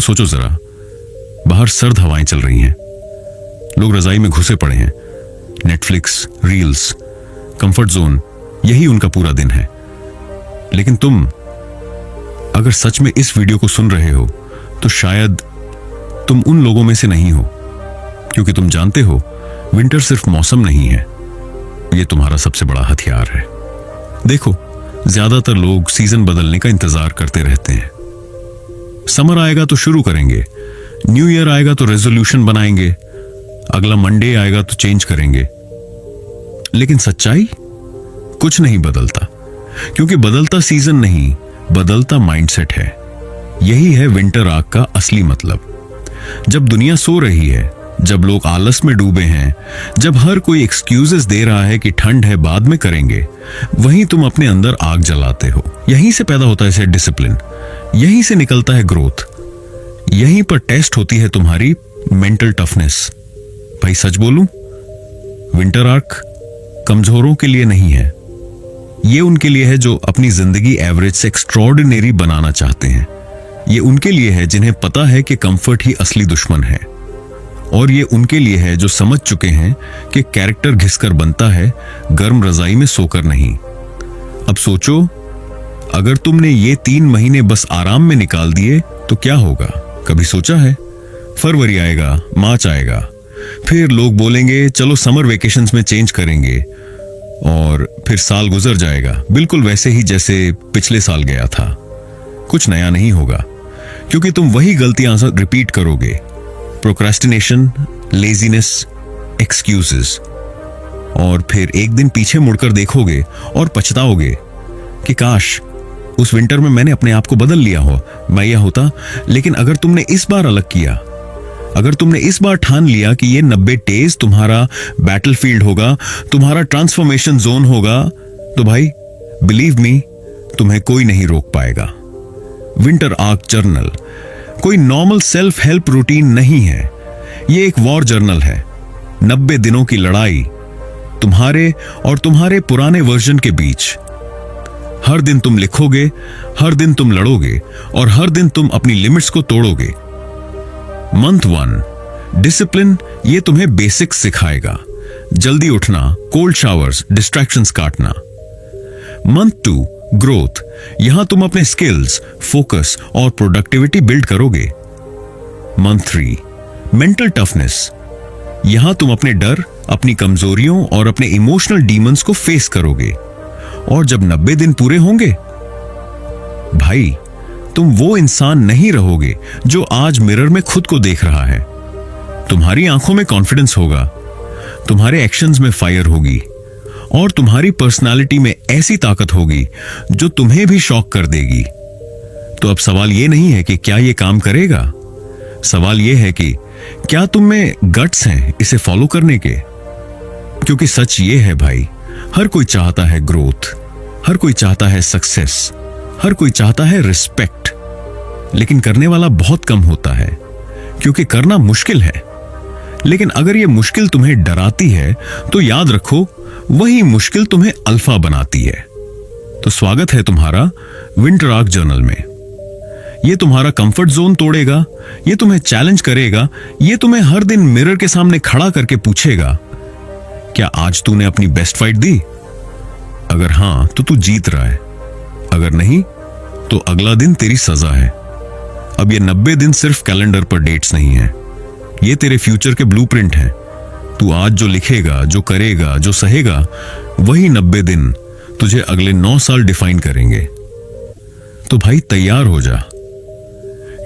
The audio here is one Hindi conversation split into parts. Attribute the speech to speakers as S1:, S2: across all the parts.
S1: सोचो जरा, बाहर सर्द हवाएं चल रही हैं, लोग रजाई में घुसे पड़े हैं, नेटफ्लिक्स, रील्स, कंफर्ट जोन, यही उनका पूरा दिन है। लेकिन तुम अगर सच में इस वीडियो को सुन रहे हो तो शायद तुम उन लोगों में से नहीं हो, क्योंकि तुम जानते हो विंटर सिर्फ मौसम नहीं है, यह तुम्हारा सबसे बड़ा हथियार है। देखो, ज्यादातर लोग सीजन बदलने का इंतजार करते रहते हैं। समर आएगा तो शुरू करेंगे, न्यू ईयर आएगा तो रेजोल्यूशन बनाएंगे, अगला मंडे आएगा तो चेंज करेंगे। लेकिन सच्चाई, कुछ नहीं बदलता, क्योंकि बदलता सीजन नहीं, बदलता माइंडसेट है। यही है विंटर आग का असली मतलब। जब दुनिया सो रही है, जब लोग आलस में डूबे हैं, जब हर कोई एक्सक्यूजेस दे रहा है कि ठंड है बाद में करेंगे, वहीं तुम अपने अंदर आग जलाते हो। यहीं से पैदा होता है डिसिप्लिन, यहीं से निकलता है ग्रोथ, यहीं पर टेस्ट होती है तुम्हारी मेंटल टफनेस। भाई सच बोलूं, विंटर आर्क कमजोरों के लिए नहीं है, ये उनके लिए है जो अपनी जिंदगी एवरेज से एक्स्ट्रॉर्डिनरी बनाना चाहते हैं। ये उनके लिए है जिन्हें पता है कि कंफर्ट ही असली दुश्मन है, और ये उनके लिए है जो समझ चुके हैं कि कैरेक्टर घिसकर बनता है, गर्म रजाई में सोकर नहीं। अब सोचो, अगर तुमने ये 3 महीने बस आराम में निकाल दिए तो क्या होगा? कभी सोचा है? फरवरी आएगा, मार्च आएगा, फिर लोग बोलेंगे चलो समर वेकेशंस में चेंज करेंगे, और फिर साल गुजर जाएगा बिल्कुल वैसे ही जैसे पिछले साल गया था। कुछ नया नहीं होगा, क्योंकि तुम वही गलतियां रिपीट करोगे। प्रोक्रेस्टिनेशन, लेजीनेस, एक्सक्यूजेस, और फिर एक दिन पीछे मुड़कर देखोगे और पछताओगे कि काश उस विंटर में मैंने अपने आप को बदल लिया हो, मैं यह होता। लेकिन अगर तुमने इस बार अलग किया, अगर तुमने इस बार ठान लिया कि ये 90 डेज तुम्हारा बैटलफील्ड होगा, तुम्हारा ट्रांसफॉर्मेशन जोन होगा, तो भाई बिलीव मी, तुम्हें कोई नहीं रोक पाएगा। विंटर आर्क जर्नल कोई नॉर्मल सेल्फ हेल्प रूटीन नहीं है, ये एक वॉर जर्नल है। 90 दिनों की लड़ाई तुम्हारे और तुम्हारे पुराने वर्जन के बीच। हर दिन तुम लिखोगे, हर दिन तुम लड़ोगे, और हर दिन तुम अपनी लिमिट्स को तोड़ोगे। मंथ 1 डिसिप्लिन, ये तुम्हें बेसिक्स सिखाएगा, जल्दी उठना, कोल्ड शावर्स, डिस्ट्रैक्शंस काटना। मंथ 2 ग्रोथ, यहां तुम अपने स्किल्स, फोकस और प्रोडक्टिविटी बिल्ड करोगे। मंथ 3 मेंटल टफनेस, यहां तुम अपने डर, अपनी कमजोरियों और अपने इमोशनल डीमंस को फेस करोगे। और जब 90 दिन पूरे होंगे, भाई तुम वो इंसान नहीं रहोगे जो आज मिरर में खुद को देख रहा है। तुम्हारी आंखों में कॉन्फिडेंस होगा, तुम्हारे एक्शंस में फायर होगी, और तुम्हारी पर्सनालिटी में ऐसी ताकत होगी जो तुम्हें भी शॉक कर देगी। तो अब सवाल यह नहीं है कि क्या यह काम करेगा, सवाल यह है कि क्या तुम में गट्स हैं इसे फॉलो करने के। क्योंकि सच ये है भाई, हर कोई चाहता है ग्रोथ, हर कोई चाहता है सक्सेस, हर कोई चाहता है रिस्पेक्ट, लेकिन करने वाला बहुत कम होता है, क्योंकि करना मुश्किल है। लेकिन अगर यह मुश्किल तुम्हें डराती है तो याद रखो, वही मुश्किल तुम्हें अल्फा बनाती है। तो स्वागत है तुम्हारा विंटर आर्क जर्नल में। यह तुम्हारा कंफर्ट जोन तोड़ेगा, यह तुम्हें चैलेंज करेगा, यह तुम्हें हर दिन मिरर के सामने खड़ा करके पूछेगा, क्या आज तूने अपनी बेस्ट फाइट दी? अगर हां तो तू जीत रहा है, अगर नहीं तो अगला दिन तेरी सजा है। अब ये 90 दिन सिर्फ कैलेंडर पर डेट्स नहीं है, ये तेरे फ्यूचर के ब्लूप्रिंट हैं। तू आज जो लिखेगा, जो करेगा, जो सहेगा, वही 90 दिन तुझे अगले 9 साल डिफाइन करेंगे। तो भाई तैयार हो जा,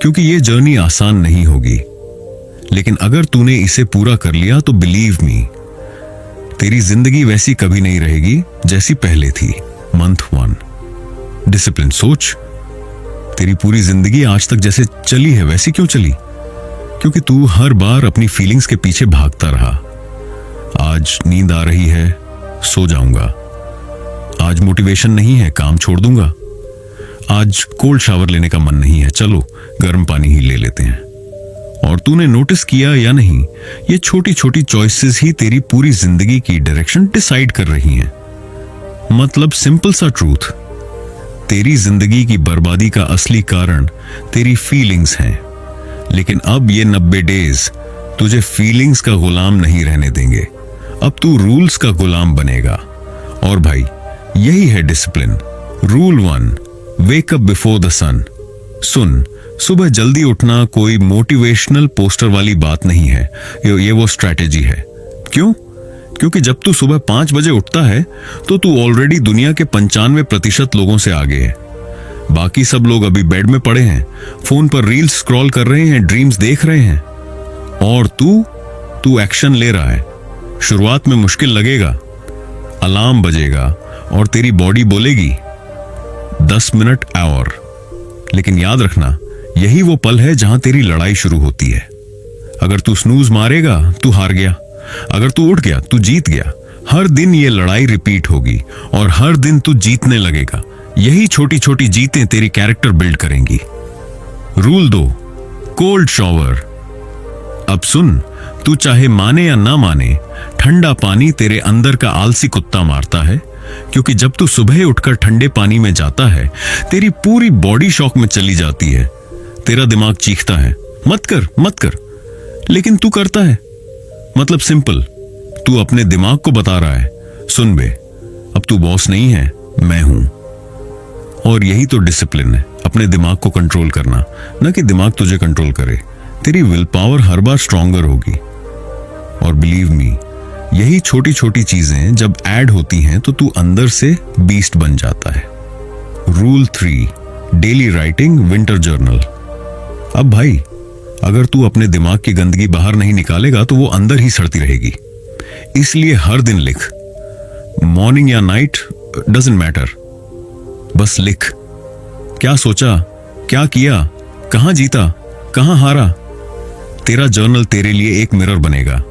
S1: क्योंकि ये जर्नी आसान नहीं होगी, लेकिन अगर तूने इसे पूरा कर लिया तो बिलीव मी, तेरी जिंदगी वैसी कभी नहीं रहेगी जैसी पहले थी। मंथ 1 डिसिप्लिन, सोच तेरी पूरी जिंदगी आज तक जैसे चली है वैसी क्यों चली? क्योंकि तू हर बार अपनी फीलिंग्स के पीछे भागता रहा। आज नींद आ रही है, सो जाऊंगा। आज मोटिवेशन नहीं है, काम छोड़ दूंगा। आज कोल्ड शावर लेने का मन नहीं है, चलो गर्म पानी ही ले लेते हैं। और तूने नोटिस किया या नहीं, ये छोटी छोटी चॉइसेस ही तेरी पूरी जिंदगी की डायरेक्शन डिसाइड कर रही हैं। मतलब सिंपल सा ट्रूथ, तेरी जिंदगी की बर्बादी का असली कारण तेरी फीलिंग्स हैं। लेकिन अब ये 90 डेज तुझे फीलिंग्स का गुलाम नहीं रहने देंगे। अब तू रूल्स का गुलाम बनेगा। और भाई, यही है discipline. Rule 1, wake up before the sun. सुन, सुबह जल्दी उठना कोई मोटिवेशनल पोस्टर वाली बात नहीं है, ये वो स्ट्रैटेजी है। क्यों? क्योंकि जब तू सुबह 5 बजे उठता है तो तू ऑलरेडी दुनिया के 95% लोगों से आगे है। बाकी सब लोग अभी बेड में पड़े हैं, फोन पर रील्स स्क्रॉल कर रहे हैं, ड्रीम्स देख रहे हैं, और तू एक्शन ले रहा है। शुरुआत में मुश्किल लगेगा, अलार्म बजेगा और तेरी बॉडी बोलेगी 10 मिनट और। लेकिन याद रखना, यही वो पल है जहां तेरी लड़ाई शुरू होती है। अगर तू स्नूज मारेगा, तू हार गया। अगर तू उठ गया, तू जीत गया। हर दिन ये लड़ाई रिपीट होगी और हर दिन तू जीतने लगेगा। यही छोटी छोटी जीतें तेरी कैरेक्टर बिल्ड करेंगी। Rule 2, cold shower. अब सुन, तू चाहे माने या ना माने, ठंडा पानी तेरे अंदर का आलसी कुत्ता मारता है। क्योंकि जब तू सुबह उठकर ठंडे पानी में जाता है, तेरी पूरी बॉडी शॉक में चली जाती है। तेरा दिमाग चीखता है, मत कर मत कर, लेकिन तू करता है। मतलब सिंपल, तू अपने दिमाग को बता रहा है, सुन बे, अब तू बॉस नहीं है, मैं हूं। और यही तो डिसिप्लिन है, अपने दिमाग को कंट्रोल करना, न कि दिमाग तुझे कंट्रोल करे। तेरी will power her bar stronger होगी। और बिलीव मी, यही छोटी छोटी चीजें जब ऐड होती हैं तो तू अंदर से बीस्ट बन जाता है। Rule 3, daily writing winter journal. अब भाई, अगर तू अपने दिमाग की गंदगी बाहर नहीं निकालेगा तो वो अंदर ही सड़ती रहेगी। इसलिए हर दिन लिख, मॉर्निंग या नाइट डजंट मैटर, बस लिख। क्या सोचा, क्या किया, कहां जीता, कहां हारा। तेरा जर्नल तेरे लिए एक मिरर बनेगा।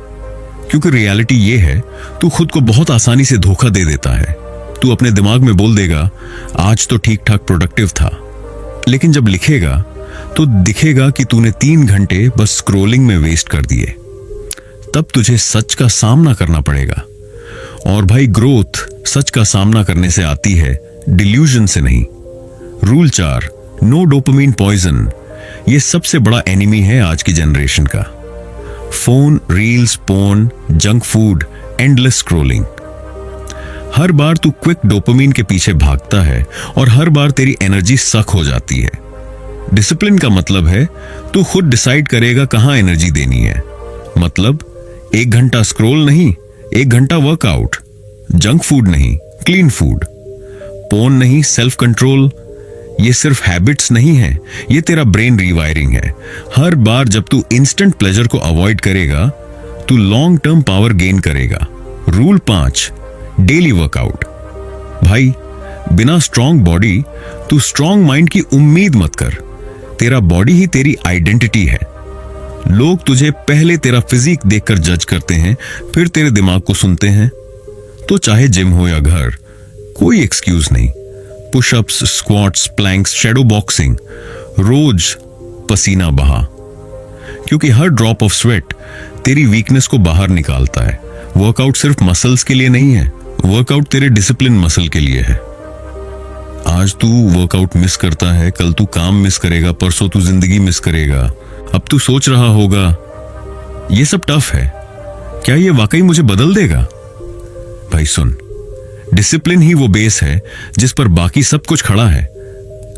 S1: क्योंकि रियलिटी ये है, तू खुद को बहुत आसानी से धोखा दे देता है। तू अपने दिमाग में बोल देगा, आज तो ठीक ठाक प्रोडक्टिव था, लेकिन जब लिखेगा तो दिखेगा कि तूने 3 घंटे बस स्क्रोलिंग में वेस्ट कर दिए। तब तुझे सच का सामना करना पड़ेगा। और भाई, ग्रोथ सच का सामना करने से आती है, डिल्यूजन से नहीं। Rule 4, no dopamine poison. ये सबसे बड़ा एनिमी है आज की जनरेशन का। Phone, reels, porn, junk food, endless scrolling. हर बार तू क्विक डोपामिन के पीछे भागता है और हर बार तेरी एनर्जी सक हो जाती है। डिसिप्लिन का मतलब है तू खुद डिसाइड करेगा कहां एनर्जी देनी है। मतलब 1 घंटा स्क्रोल नहीं, 1 घंटा वर्कआउट। जंक फूड नहीं, क्लीन फूड। पोर्न नहीं, सेल्फ कंट्रोल। ये सिर्फ हैबिट्स नहीं है, ये तेरा ब्रेन रीवायरिंग है। हर बार जब तू इंस्टेंट प्लेजर को अवॉइड करेगा, तू लॉन्ग टर्म पावर गेन करेगा। Rule 5, daily workout. भाई, बिना स्ट्रॉन्ग बॉडी तू स्ट्रॉन्ग माइंड की उम्मीद मत कर। तेरा बॉडी ही तेरी आइडेंटिटी है। लोग तुझे पहले तेरा फिजिक देखकर जज करते हैं, फिर तेरे दिमाग को सुनते हैं। तो चाहे जिम हो या घर, कोई एक्सक्यूज नहीं। Pushups, squats, planks, shadow boxing, रोज पसीना बहा। क्योंकि हर ड्रॉप ऑफ स्वेट तेरी वीकनेस को बाहर निकालता है। वर्कआउट सिर्फ मसल्स के लिए नहीं है, वर्कआउट तेरे डिसिप्लिन मसल के लिए है। आज तू वर्कआउट मिस करता है, कल तू काम मिस करेगा, परसों तू जिंदगी मिस करेगा। अब तू सोच रहा होगा, ये सब टफ है, क्या ये वाकई मुझे बदल देगा? भाई सुन, डिसिप्लिन ही वो बेस है जिस पर बाकी सब कुछ खड़ा है।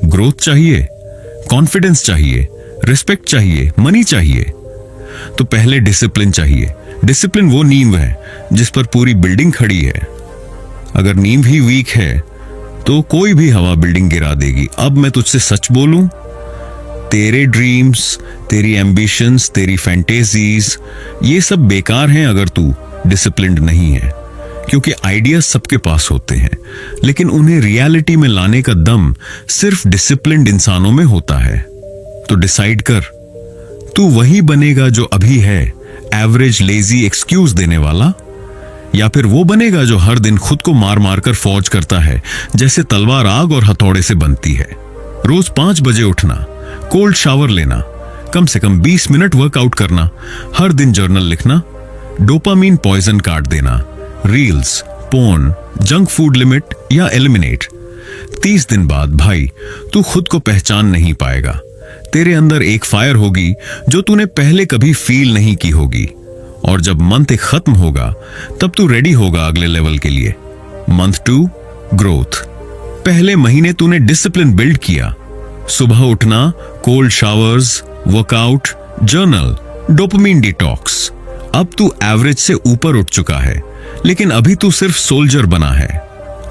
S1: ग्रोथ चाहिए, कॉन्फिडेंस चाहिए, रिस्पेक्ट चाहिए, मनी चाहिए, तो पहले डिसिप्लिन चाहिए। डिसिप्लिन वो नींव है जिस पर पूरी बिल्डिंग खड़ी है। अगर नींव ही वीक है तो कोई भी हवा बिल्डिंग गिरा देगी। अब मैं तुझसे सच बोलूं, तेरे ड्रीम्स, तेरी एम्बिशंस, तेरी फैंटेसीज, ये सब बेकार हैं अगर तू डिसिप्लिन्ड नहीं है। क्योंकि आइडियाज सबके पास होते हैं, लेकिन उन्हें रियलिटी में लाने का दम सिर्फ डिसिप्लिन्ड इंसानों में होता है। तो डिसाइड कर, तू वही बनेगा जो अभी है, एवरेज, लेजी, एक्सक्यूज देने वाला, या फिर वो बनेगा जो हर दिन खुद को मार मार कर फौज करता है, जैसे तलवार आग और हथौड़े से बनती है। रोज 5 बजे उठना, कोल्ड शावर लेना, कम से कम 20 मिनट वर्कआउट करना, हर दिन जर्नल लिखना, डोपामीन पॉइजन काट देना, reels, porn, junk food limit या एलिमिनेट। 30 दिन बाद भाई तू खुद को पहचान नहीं पाएगा। तेरे अंदर एक फायर होगी जो तूने पहले कभी फील नहीं की होगी, और जब मंथ 1 खत्म होगा तब तू रेडी होगा अगले लेवल के लिए। Month 2 growth. पहले महीने तूने डिसिप्लिन बिल्ड किया, सुबह उठना, cold showers, workout, journal, dopamine detox. अब तू एवरेज से ऊपर उठ चुका है, लेकिन अभी तू सिर्फ सोल्जर बना है।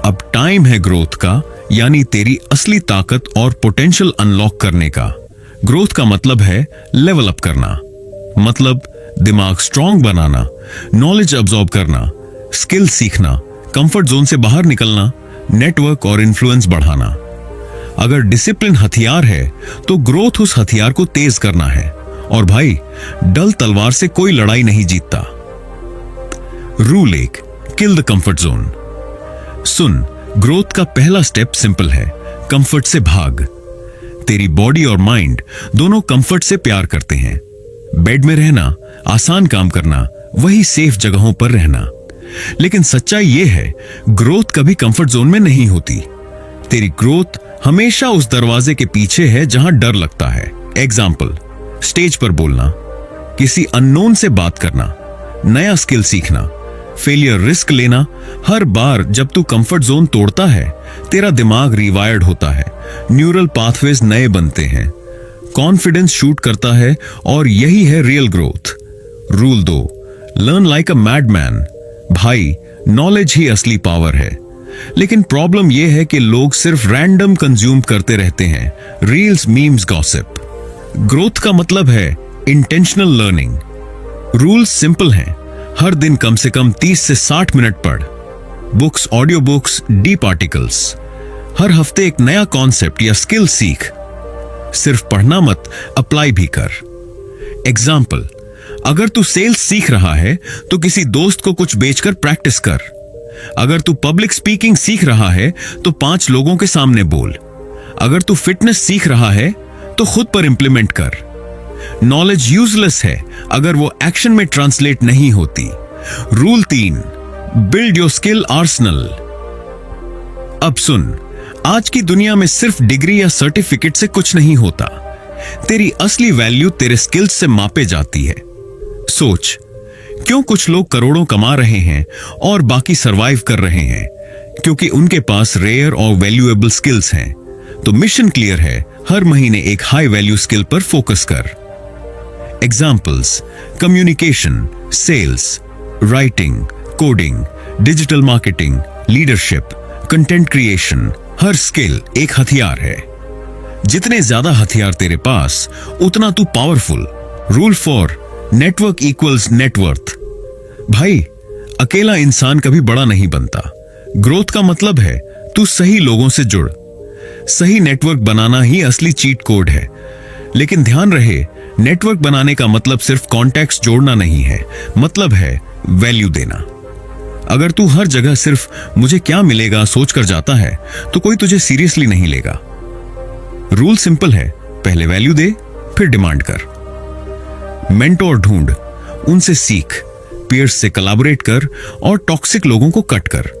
S1: अब टाइम है ग्रोथ का, यानी तेरी असली ताकत और पोटेंशियल अनलॉक करने का। ग्रोथ का मतलब है लेवल अप करना, मतलब दिमाग स्ट्रांग बनाना, नॉलेज अब्सॉर्ब करना, स्किल सीखना, कंफर्ट जोन से बाहर निकलना, नेटवर्क और इन्फ्लुएंस बढ़ाना। अगर डिसिप्लिन हथियार है तो ग्रोथ उस हथियार को तेज करना है। और भाई, डल तलवार से कोई लड़ाई नहीं जीतता। Rule 1, kill the comfort zone. Soon, growth का पहला स्टेप सिंपल है, कंफर्ट से भाग। तेरी बॉडी और माइंड दोनों कंफर्ट से प्यार करते हैं। बेड में रहना, आसान काम करना, वही सेफ जगहों पर रहना। लेकिन सच्चाई यह है, ग्रोथ कभी कंफर्ट जोन में नहीं होती। तेरी ग्रोथ हमेशा उस दरवाजे के पीछे है जहां डर लगता है। एग्जाम्पल, स्टेज पर बोलना, किसी अननोन से बात करना, नया स्किल सीखना, फेलियर रिस्क लेना। हर बार जब तू कंफर्ट जोन तोड़ता है, तेरा दिमाग रिवायर्ड होता है, न्यूरल पाथवेज नए बनते हैं, कॉन्फिडेंस शूट करता है, और यही है real growth. Rule 2, learn like a madman. भाई, नॉलेज ही असली पावर है। लेकिन प्रॉब्लम यह है कि लोग सिर्फ रैंडम कंज्यूम करते रहते हैं, रील्स, मीम्स, गॉसिप। ग्रोथ का मतलब है इंटेंशनल लर्निंग। रूल्स सिंपल हैं, हर दिन कम से कम 30 से 60 मिनट पढ़, books, audio books, deep articles. हर हफ्ते एक नया कॉन्सेप्ट या स्किल सीख। सिर्फ पढ़ना मत, अप्लाई भी कर। एग्जाम्पल, अगर तू सेल्स सीख रहा है तो किसी दोस्त को कुछ बेचकर प्रैक्टिस कर। अगर तू पब्लिक स्पीकिंग सीख रहा है तो 5 लोगों के सामने बोल। अगर तू फिटनेस सीख रहा है तो खुद पर इंप्लीमेंट कर। नॉलेज यूजलेस है अगर वो एक्शन में ट्रांसलेट नहीं होती। Rule 3, build your skill Arsenal. अब सुन, आज की दुनिया में सिर्फ डिग्री या सर्टिफिकेट से कुछ नहीं होता। तेरी असली वैल्यू तेरे स्किल्स से मापे जाती है। सोच, क्यों कुछ लोग करोड़ों कमा रहे हैं और बाकी सरवाइव कर रहे हैं? क्योंकि उनके पास रेयर और वैल्यूएबल स्किल्स हैं। तो मिशन क्लियर है, हर महीने एक हाई वैल्यू स्किल पर फोकस कर। Examples, communication, sales, writing, coding, digital marketing, leadership, content creation. हर स्किल एक हथियार है। जितने ज्यादा हथियार तेरे पास, उतना तू powerful. Rule 4, network equals net worth. भाई, अकेला इंसान कभी बड़ा नहीं बनता। ग्रोथ का मतलब है तू सही लोगों से जुड़। सही नेटवर्क बनाना ही असली चीट कोड है। लेकिन ध्यान रहे, नेटवर्क बनाने का मतलब सिर्फ कॉन्टैक्ट्स जोड़ना नहीं है, मतलब है वैल्यू देना। अगर तू हर जगह सिर्फ मुझे क्या मिलेगा सोचकर जाता है तो कोई तुझे सीरियसली नहीं लेगा। रूल सिंपल है, पहले वैल्यू दे, फिर डिमांड कर। मेंटोर ढूंढ, उनसे सीख, पीयर्स से कोलैबोरेट कर और टॉक्सिक लोगों को कट कर।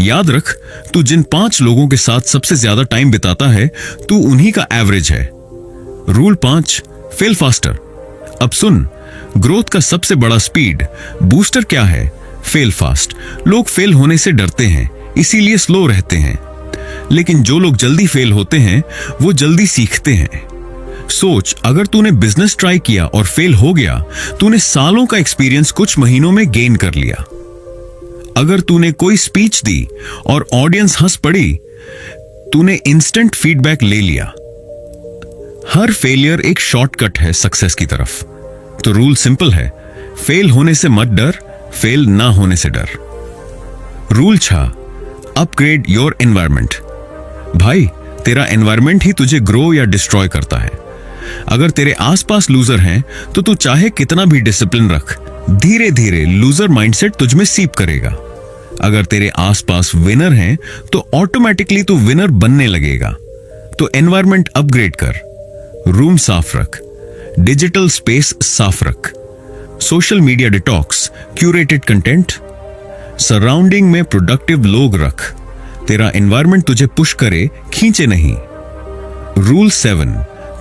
S1: याद रख, तू जिन 5 लोगों के साथ सबसे ज्यादा टाइम बिताता है, तू उन्हीं का एवरेज है। Rule 5, fail faster. अब सुन, ग्रोथ का सबसे बड़ा स्पीड बूस्टर क्या है? Fail fast. लोग फेल होने से डरते हैं, इसीलिए स्लो रहते हैं। लेकिन जो लोग जल्दी फेल होते हैं, वो जल्दी सीखते हैं। सोच, अगर तूने बिजनेस ट्राई किया और फेल हो गया, तूने सालों का एक्सपीरियंस कुछ महीनों में गेन कर लिया। अगर तूने कोई स्पीच दी और ऑडियंस हंस पड़ी, तूने इंस्टेंट फीडबैक ले लिया। हर फेलियर एक शॉर्टकट है सक्सेस की तरफ। तो रूल सिंपल है, फेल होने से मत डर, फेल ना होने से डर। Rule 6, upgrade your environment. भाई, तेरा एनवायरमेंट ही तुझे ग्रो या डिस्ट्रॉय करता है। अगर तेरे आसपास लूजर हैं, तो तू चाहे कितना भी डिसिप्लिन रख, धीरे धीरे लूजर माइंडसेट तुझ में सीप करेगा। अगर तेरे आसपास विनर हैं, तो ऑटोमेटिकली तू विनर बनने लगेगा। तो एनवायरमेंट अपग्रेड कर, रूम साफ रख, डिजिटल स्पेस साफ रख, social media detox, curated content, surrounding में प्रोडक्टिव लोग रख। तेरा एनवायरमेंट तुझे पुश करे, खींचे नहीं। Rule 7,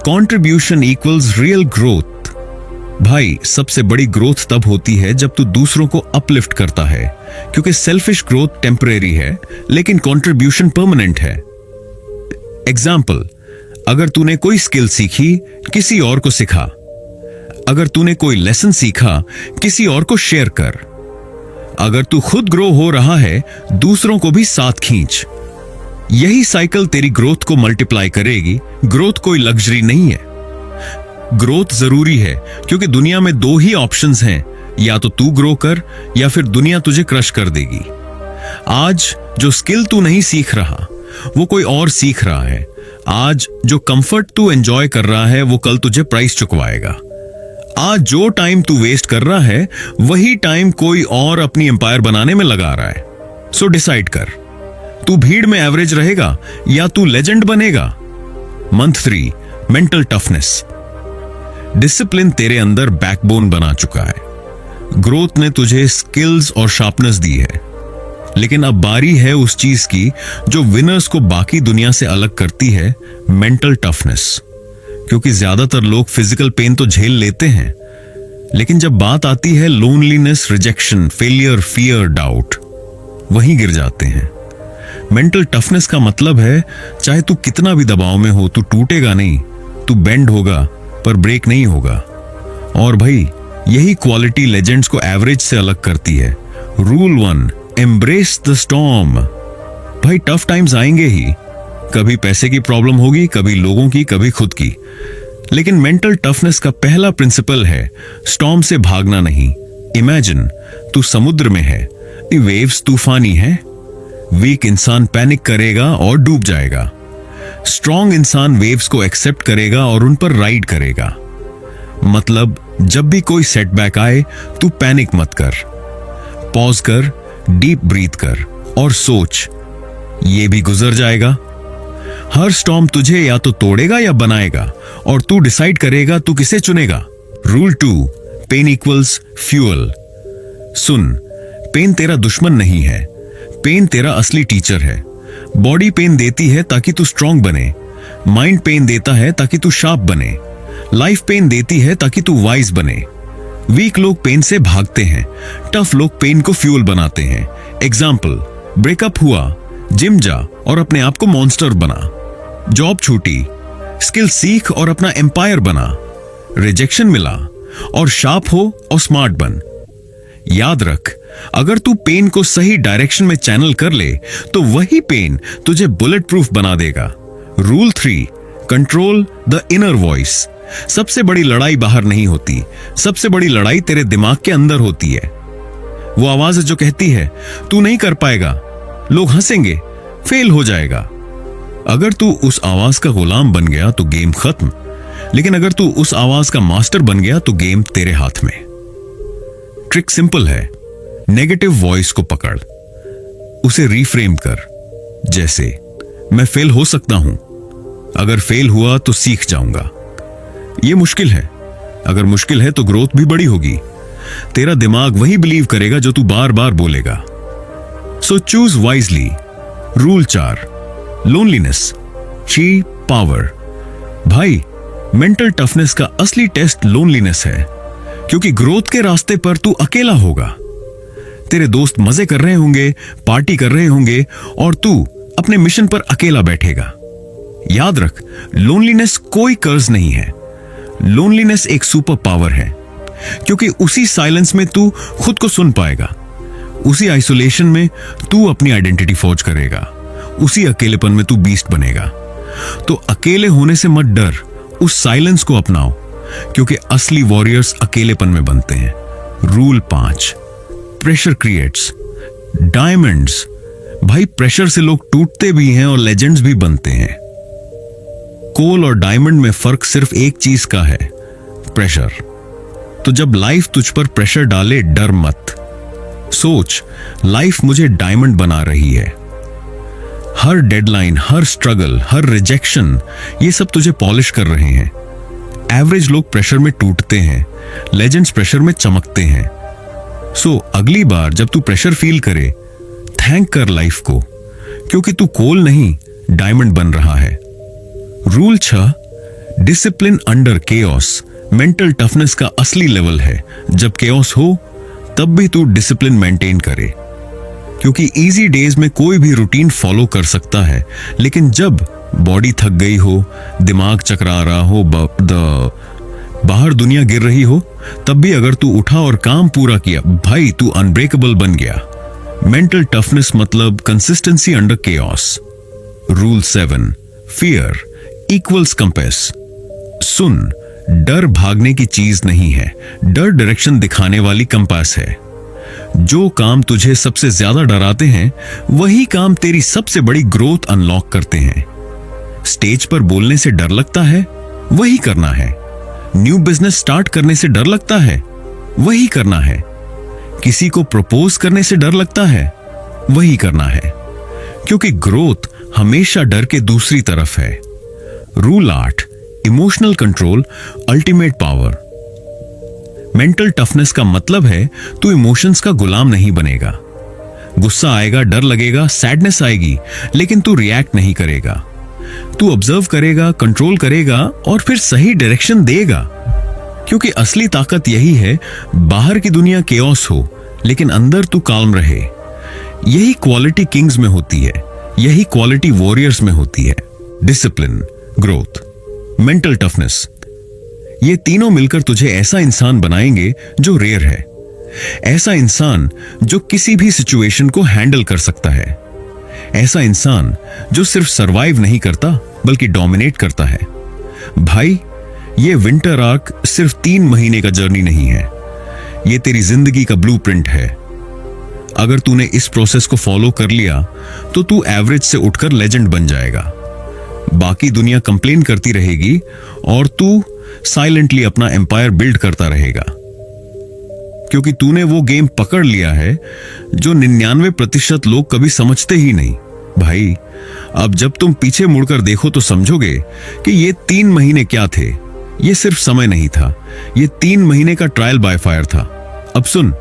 S1: contribution equals real growth. भाई, सबसे बड़ी ग्रोथ तब होती है जब तू दूसरों को अपलिफ्ट करता है, क्योंकि सेल्फिश ग्रोथ टेम्परेरी है लेकिन कंट्रीब्यूशन परमानेंट है। एग्जाम्पल, अगर तूने कोई स्किल सीखी, किसी और को सिखा। अगर तूने कोई लेसन सीखा, किसी और को शेयर कर। अगर तू खुद ग्रो हो रहा है, दूसरों को भी साथ खींच। यही साइकिल तेरी ग्रोथ को मल्टीप्लाई करेगी। ग्रोथ कोई लग्जरी नहीं है। ग्रोथ जरूरी है क्योंकि दुनिया में दो ही ऑप्शंस हैं, या तो तू ग्रो कर या फिर दुनिया तुझे क्रश कर देगी। आज जो स्किल तू नहीं सीख रहा, वो कोई और सीख रहा है। आज जो कंफर्ट तू एंजॉय कर रहा है, वो कल तुझे प्राइस चुकवाएगा। आज जो टाइम तू वेस्ट कर रहा है, वही टाइम कोई और अपनी एम्पायर बनाने में लगा रहा है। सो डिसाइड कर, तू भीड़ में एवरेज रहेगा या तू लेजेंड बनेगा। Month 3, mental toughness. डिसिप्लिन तेरे अंदर बैकबोन बना चुका है। ग्रोथ ने तुझे स्किल्स और शार्पनेस दी है, लेकिन अब बारी है उस चीज की जो विनर्स को बाकी दुनिया से अलग करती है, मेंटल टफनेस। क्योंकि ज्यादातर लोग फिजिकल पेन तो झेल लेते हैं, लेकिन जब बात आती है loneliness, rejection, failure, fear, doubt, वहीं गिर जाते हैं। मेंटल टफनेस का मतलब है चाहे तू कितना भी दबाव में हो, तू टूटेगा नहीं। तू बेंड होगा पर ब्रेक नहीं होगा। और भाई, यही क्वालिटी लेजेंड्स को एवरेज से अलग करती है। Rule 1, embrace the storm. भाई, टफ टाइम्स आएंगे ही। कभी पैसे की प्रॉब्लम होगी, कभी लोगों की, कभी खुद की। लेकिन मेंटल टफनेस का पहला प्रिंसिपल है स्टॉर्म से भागना नहीं। इमेजिन तू समुद्र में है, वेव्स तूफानी है। वीक इंसान पैनिक करेगा और डूब जाएगा। स्ट्रॉन्ग इंसान वेव्स को एक्सेप्ट करेगा और उन पर राइड करेगा। मतलब जब भी कोई सेटबैक आए, तू पैनिक मत कर। पॉज कर, डीप ब्रीथ कर और सोच, ये भी गुजर जाएगा। हर स्टॉर्म तुझे या तो तोड़ेगा या बनाएगा, और तू डिसाइड करेगा तू किसे चुनेगा। Rule 2, pain equals fuel. सुन, पेन तेरा दुश्मन नहीं है, पेन तेरा असली टीचर है। बॉडी पेन देती है ताकि तू स्ट्रांग बने, माइंड पेन देता है ताकि तू शार्प बने, लाइफ पेन देती है ताकि तू वाइज बने। वीक लोग पेन से भागते हैं, टफ लोग पेन को फ्यूल बनाते हैं। एग्जाम्पल, ब्रेकअप हुआ, जिम जा और अपने आप को मॉन्स्टर बना। जॉब छूटी, स्किल सीख और अपना एम्पायर बना। रिजेक्शन मिला और शार्प हो और स्मार्ट बन। याद रख, अगर तू पेन को सही डायरेक्शन में चैनल कर ले, तो वही पेन तुझे बुलेट प्रूफ बना देगा। Rule 3, control the inner voice. सबसे बड़ी लड़ाई बाहर नहीं होती, सबसे बड़ी लड़ाई तेरे दिमाग के अंदर होती है। वो आवाज जो कहती है तू नहीं कर पाएगा, लोग हंसेंगे, फेल हो जाएगा। अगर तू उस आवाज का गुलाम बन गया तो गेम खत्म, लेकिन अगर तू उस आवाज का मास्टर बन गया तो गेम तेरे हाथ में। ट्रिक सिंपल है, नेगेटिव वॉइस को पकड़, उसे रीफ्रेम कर। जैसे, मैं फेल हो सकता हूं, अगर फेल हुआ तो सीख जाऊंगा। यह मुश्किल है, अगर मुश्किल है तो ग्रोथ भी बड़ी होगी। तेरा दिमाग वही बिलीव करेगा जो तू बार बार बोलेगा। So choose wisely. Rule 4, loneliness, ची पावर। भाई, मेंटल टफनेस का असली टेस्ट लोनलीनेस है, क्योंकि ग्रोथ के रास्ते पर तू अकेला होगा। तेरे दोस्त मजे कर रहे होंगे, पार्टी कर रहे होंगे, और तू अपने मिशन पर अकेला बैठेगा। याद रख, लोनलीनेस कोई कर्ज नहीं है। लोनलीनेस एक सुपर पावर है, क्योंकि उसी साइलेंस में तू खुद को सुन पाएगा। उसी आइसोलेशन में तू अपनी आइडेंटिटी फॉर्ज करेगा। उसी अकेलेपन में तू बीस्ट बनेगा। तो अकेले होने से मत डर, उस साइलेंस को अपनाओ, क्योंकि असली वॉरियर्स अकेलेपन में बनते हैं। Rule 5, pressure creates diamonds. भाई, प्रेशर से लोग टूटते भी हैं और लेजेंड्स भी बनते हैं। कोल और डायमंड में फर्क सिर्फ एक चीज का है, प्रेशर। तो जब लाइफ तुझ पर प्रेशर डाले, डर मत। सोच, लाइफ मुझे डायमंड बना रही है। हर डेडलाइन, हर स्ट्रगल, हर रिजेक्शन, ये सब तुझे पॉलिश कर रहे हैं। एवरेज लोग प्रेशर में टूटते हैं, लेजेंड्स प्रेशर में चमकते हैं। सो अगली बार जब तू प्रेशर फील करे, थैंक कर लाइफ को, क्योंकि तू कोल नहीं, डायमंड बन रहा है। Rule 6, discipline under chaos mental toughness का असली लेवल है। जब केओस हो तब भी तू डिसिप्लिन मेंटेन करे, क्योंकि इजी डेज में कोई भी रूटीन फॉलो कर सकता है, लेकिन जब बॉडी थक गई हो, दिमाग चकरा रहा हो, बाहर दुनिया गिर रही हो, तब भी अगर तू उठा और काम पूरा किया, भाई तू अनब्रेकेबल बन गया। मेंटल टफनेस मतलब consistency under chaos. Rule 7, fear equals compass. सुन, डर भागने की चीज नहीं है, डर डायरेक्शन दिखाने वाली कंपास है। जो काम तुझे सबसे ज्यादा डराते हैं वही काम तेरी सबसे बड़ी ग्रोथ अनलॉक करते हैं। स्टेज पर बोलने से डर लगता है, वही करना है। न्यू बिजनेस स्टार्ट करने से डर लगता है, वही करना है। किसी को प्रपोज करने से डर लगता है, वही करना है, क्योंकि ग्रोथ हमेशा डर के दूसरी तरफ है। Rule 8, emotional control ultimate power. Mental toughness का मतलब है तू इमोशंस का गुलाम नहीं बनेगा। गुस्सा आएगा, डर लगेगा, सैडनेस आएगी, लेकिन तू रिएक्ट नहीं करेगा। तू ऑब्जर्व करेगा, कंट्रोल करेगा और फिर सही डायरेक्शन देगा, क्योंकि असली ताकत यही है। बाहर की दुनिया केओस हो लेकिन अंदर तू काल्म रहे। यही क्वालिटी किंग्स में होती है, यही क्वालिटी वॉरियर्स में होती है। डिसिप्लिन, ग्रोथ, मेंटल टफनेस, ये तीनों मिलकर तुझे ऐसा इंसान बनाएंगे जो रेयर है। ऐसा इंसान जो किसी भी सिचुएशन को हैंडल कर सकता है। ऐसा इंसान जो सिर्फ सरवाइव नहीं करता बल्कि डोमिनेट करता है। भाई, ये विंटर आर्क सिर्फ 3 महीने का जर्नी नहीं है, ये तेरी जिंदगी का ब्लूप्रिंट है। अगर तूने इस प्रोसेस को फॉलो कर लिया तो तू एवरेज से उठकर लेजेंड बन जाएगा। बाकी दुनिया कंप्लेन करती रहेगी और तू साइलेंटली अपना एम्पायर बिल्ड करता रहेगा, क्योंकि तूने वो गेम पकड़ लिया है जो 99% लोग कभी समझते ही नहीं। भाई, अब जब तुम पीछे मुड़कर देखो तो समझोगे कि ये 3 महीने क्या थे। ये सिर्फ समय नहीं था, ये 3 महीने का ट्रायल बाय फायर था। अब सुन,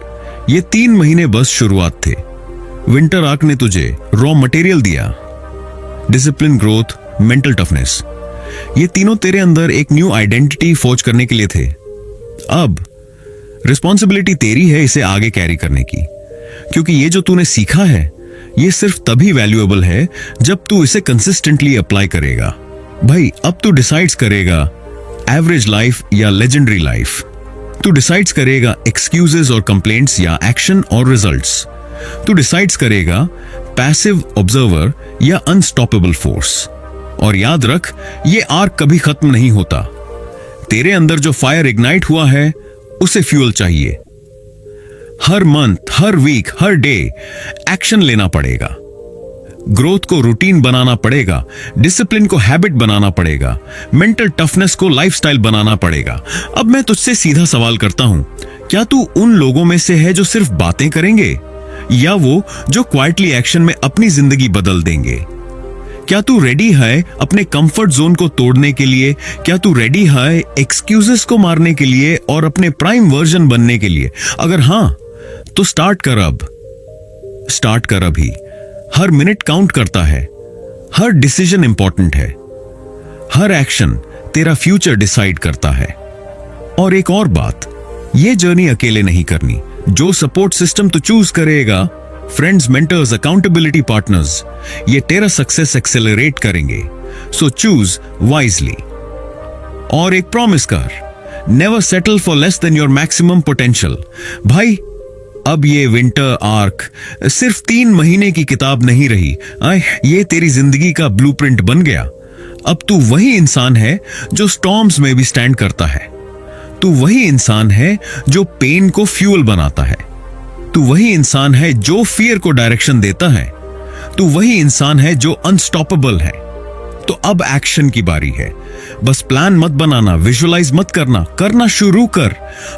S1: ये 3 महीने बस शुरुआत थे। विंटर आर्क ने तुझे रॉ मटेरियल दिया, डिसिप्लिन, ग्रोथ, मेंटल टफनेस। ये तीनों तेरे अंदर एक न्यू आइडेंटिटी फोर्ज करने के लिए थे। अब रिस्पॉन्सिबिलिटी तेरी है इसे आगे कैरी करने की, क्योंकि ये जो तूने सीखा है ये सिर्फ तभी वैल्यूएबल है जब तू इसे कंसिस्टेंटली अप्लाई करेगा। भाई, अब तू डिसाइड्स करेगा एवरेज लाइफ या लेजेंडरी लाइफ। तू डिसाइड्स करेगा एक्सक्यूजेस और कंप्लेंट्स या एक्शन और रिजल्ट्स। तू डिसाइड्स करेगा पैसिव ऑब्जर्वर या अनस्टॉपेबल फोर्स। और याद रख, ये आर्क कभी खत्म नहीं होता। तेरे अंदर जो फायर इग्नाइट हुआ है उसे फ्यूल चाहिए। हर मंथ, हर वीक, हर डे एक्शन लेना पड़ेगा। ग्रोथ को रूटीन बनाना पड़ेगा, डिसिप्लिन को हैबिट बनाना पड़ेगा, मेंटल टफनेस को लाइफस्टाइल बनाना पड़ेगा। अब मैं तुझसे सीधा सवाल करता हूं, क्या तू उन लोगों में से है जो सिर्फ बातें करेंगे, या वो जो क्वाइटली एक्शन में अपनी जिंदगी बदल देंगे? क्या तू रेडी है अपने कंफर्ट जोन को तोड़ने के लिए? क्या तू रेडी है एक्सक्यूजेस को मारने के लिए और अपने प्राइम वर्जन बनने के लिए? अगर हां, तो स्टार्ट कर अब, स्टार्ट कर अभी। हर मिनट काउंट करता है, हर डिसीजन इंपॉर्टेंट है, हर एक्शन तेरा फ्यूचर डिसाइड करता है। और एक और बात, ये जर्नी अकेले नहीं करनी। जो सपोर्ट सिस्टम तू चूज करेगा, फ्रेंड्स, मेंटर्स, अकाउंटेबिलिटी पार्टनर्स, ये तेरा सक्सेस एक्सेलरेट करेंगे। So choose wisely. और एक प्रॉमिस कर, never settle for less than your maximum potential. भाई, अब ये विंटर आर्क सिर्फ 3 महीने की किताब नहीं रही, ये तेरी जिंदगी का ब्लूप्रिंट बन गया। अब तू वही इंसान है जो स्टॉर्म्स में भी स्टैंड करता है। तू वही इंसान है जो पेन को फ्यूल बनाता है। तू वही इंसान है जो फियर को डायरेक्शन देता है। तू वही इंसान है जो अनस्टॉपेबल है। तो अब एक्शन की बारी है। बस प्लान मत बनाना, विजुअलाइज मत करना, करना शुरू कर।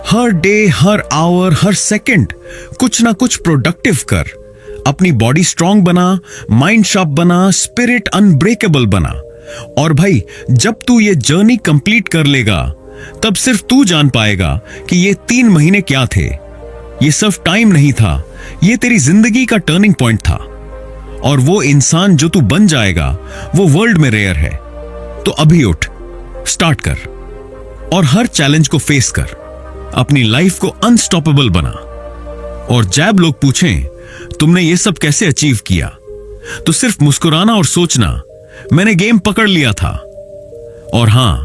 S1: हर डे, हर आवर, हर सेकंड कुछ ना कुछ प्रोडक्टिव कर। अपनी बॉडी स्ट्रांग बना, माइंड शार्प बना, स्पिरिट अनब्रेकेबल बना। और भाई, जब तू ये जर्नी कंप्लीट कर लेगा, तब सिर्फ तू जान पाएगा कि ये 3 महीने क्या थे। ये सिर्फ टाइम नहीं था, ये तेरी जिंदगी का टर्निंग पॉइंट था। और वो इंसान जो तू बन जाएगा, वो वर्ल्ड में रेयर है। तो अभी उठ, स्टार्ट कर और हर चैलेंज को फेस कर, अपनी लाइफ को अनस्टॉपेबल बना। और जब लोग पूछें तुमने ये सब कैसे अचीव किया, तो सिर्फ मुस्कुराना और सोचना मैंने गेम पकड़ लिया था। और हां,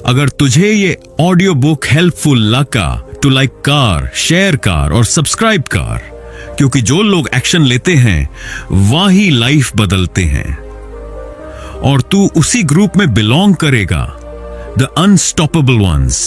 S1: अगर तुझे ये ऑडियो बुक हेल्पफुल लगा तो लाइक कर, शेयर कर और सब्सक्राइब कर, क्योंकि जो लोग एक्शन लेते हैं वही लाइफ बदलते हैं। और तू उसी ग्रुप में बिलोंग करेगा, द अनस्टॉपेबल वंस।